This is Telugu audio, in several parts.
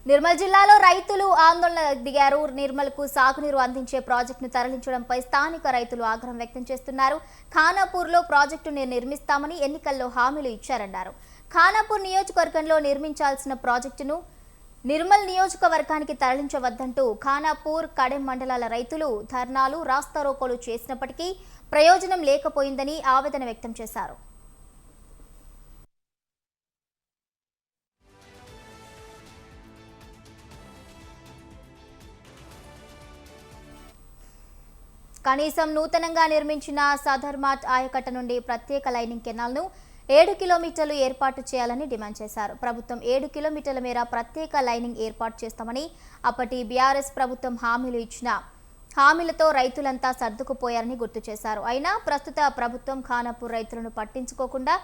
నిర్మల్ జిల్లాలో రైతులు ఆందోళన దిగారు. నిర్మల్కు సాగునీరు అందించే ప్రాజెక్టును తరలించడంపై స్థానిక రైతులు ఆగ్రహం వ్యక్తం చేస్తున్నారు. ఖానాపూర్లో ప్రాజెక్టును నిర్మిస్తామని ఎన్నికల్లో హామీలు ఇచ్చారన్నారు. ఖానాపూర్ నియోజకవర్గంలో నిర్మించాల్సిన ప్రాజెక్టును నిర్మల్ నియోజకవర్గానికి తరలించవద్దంటూ ఖానాపూర్, కడెం మండలాల రైతులు ధర్నాలు, రాస్తారోకోలు చేసినప్పటికీ ప్రయోజనం లేకపోయిందని ఆవేదన వ్యక్తం చేశారు. కనీసం నూతనంగా నిర్మించిన సదర్మాట్ ఆయకట్ట నుండి ప్రత్యేక లైనింగ్ కెనాల్ను 7 కిలోమీటర్లు ఏర్పాటు చేయాలని డిమాండ్ చేశారు. ప్రభుత్వం 7 కిలోమీటర్ల మేర ప్రత్యేక లైనింగ్ ఏర్పాటు చేస్తామని అప్పటి బీఆర్ఎస్ ప్రభుత్వం హామీలు ఇచ్చిన హామీలతో రైతులంతా సర్దుకుపోయారని గుర్తు చేశారు. అయినా ప్రస్తుత ప్రభుత్వం ఖానాపూర్ రైతులను పట్టించుకోకుండా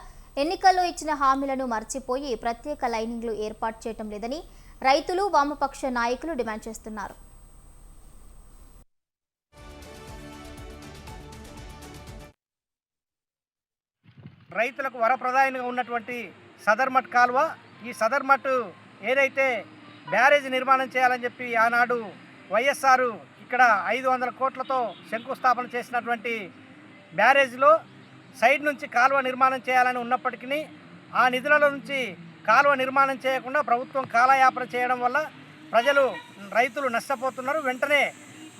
ఎన్నికల్లో ఇచ్చిన హామీలను మర్చిపోయి ప్రత్యేక లైనింగ్లు ఏర్పాటు చేయడం లేదని రైతులు, వామపక్ష నాయకులు డిమాండ్ చేస్తున్నారు. రైతులకు వరప్రదాయంగా ఉన్నటువంటి సదర్మట్ కాలువ, ఈ సదర్మట్ ఏదైతే బ్యారేజ్ నిర్మాణం చేయాలని చెప్పి ఆనాడు వైఎస్ఆర్ ఇక్కడ 500 కోట్లతో శంకుస్థాపన చేసినటువంటి బ్యారేజ్లో సైడ్ నుంచి కాలువ నిర్మాణం చేయాలని ఉన్నప్పటికీ ఆ నిధులలో నుంచి కాలువ నిర్మాణం చేయకుండా ప్రభుత్వం కాలయాపన చేయడం వల్ల రైతులు నష్టపోతున్నారు. వెంటనే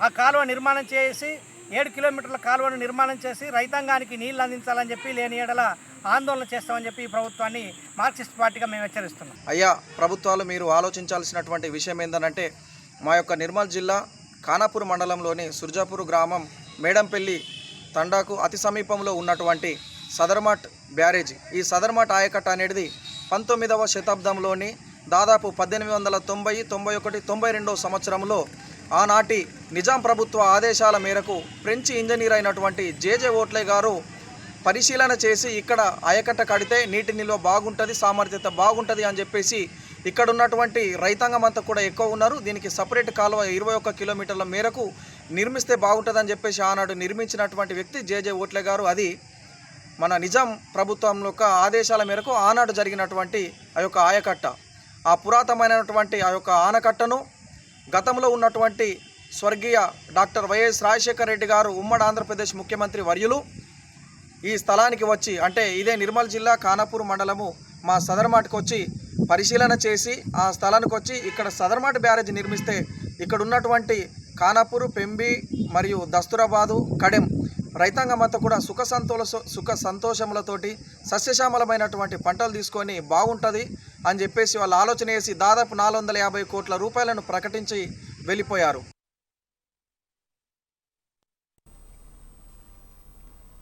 ఆ కాలువ నిర్మాణం చేసి 7 కిలోమీటర్ల కాలువను నిర్మాణం చేసి రైతాంగానికి నీళ్లు అందించాలని చెప్పి లేని ఏడల ఆందోళన చేస్తామని చెప్పి ప్రభుత్వాన్ని మార్క్సిస్ట్ పార్టీగా మేము హెచ్చరిస్తున్నాం. అయ్యా, ప్రభుత్వాలు మీరు ఆలోచించాల్సినటువంటి విషయం ఏంటంటే మా యొక్క నిర్మల్ జిల్లా ఖానాపూర్ మండలంలోని సుర్జాపూర్ గ్రామం మేడంపల్లి తండాకు అతి సమీపంలో ఉన్నటువంటి సదర్మాట్ బ్యారేజ్, ఈ సదర్మాట్ ఆయకట్ట అనేది 19వ శతాబ్దంలోని దాదాపు 1890, 91, 92 సంవత్సరంలో ఆనాటి నిజాం ప్రభుత్వ ఆదేశాల మేరకు ఫ్రెంచ్ ఇంజనీర్ అయినటువంటి జేజే ఓట్లే గారు పరిశీలన చేసి ఇక్కడ ఆయకట్ట కడితే నీటి నిల్వ బాగుంటుంది, సామర్థ్యత బాగుంటుంది అని చెప్పేసి ఇక్కడ ఉన్నటువంటి రైతాంగం అంతా కూడా ఎక్కువ ఉన్నారు. దీనికి సపరేట్ కాలువ 21 కిలోమీటర్ల మేరకు నిర్మిస్తే బాగుంటుందని చెప్పేసి ఆనాడు నిర్మించినటువంటి వ్యక్తి జేజే ఓట్లే గారు. అది మన నిజాం ప్రభుత్వం యొక్క ఆదేశాల మేరకు ఆనాడు జరిగినటువంటి ఆ యొక్క ఆయకట్ట. ఆ పురాతనమైనటువంటి ఆ యొక్క ఆనకట్టను గతంలో ఉన్నటువంటి స్వర్గీయ డాక్టర్ వైఎస్ రాజశేఖర రెడ్డి గారు ఉమ్మడి ఆంధ్రప్రదేశ్ ముఖ్యమంత్రి వర్యులు ఈ స్థలానికి వచ్చి, అంటే ఇదే నిర్మల్ జిల్లా ఖానాపూర్ మండలము మా సదర్మాట్కి వచ్చి పరిశీలన చేసి ఆ స్థలానికి వచ్చి ఇక్కడ సదర్మాట్ బ్యారేజ్ నిర్మిస్తే ఇక్కడ ఉన్నటువంటి ఖానాపూర్, పెంబి మరియు దస్తూరాబాదు, కడెం రైతాంగం అంతా కూడా సుఖ సంతోషములతోటి సస్యశ్యామలమైనటువంటి పంటలు తీసుకొని బాగుంటుంది అని చెప్పేసి వాళ్ళు ఆలోచన చేసి దాదాపు 450 కోట్ల రూపాయలను ప్రకటించి వెళ్ళిపోయారు.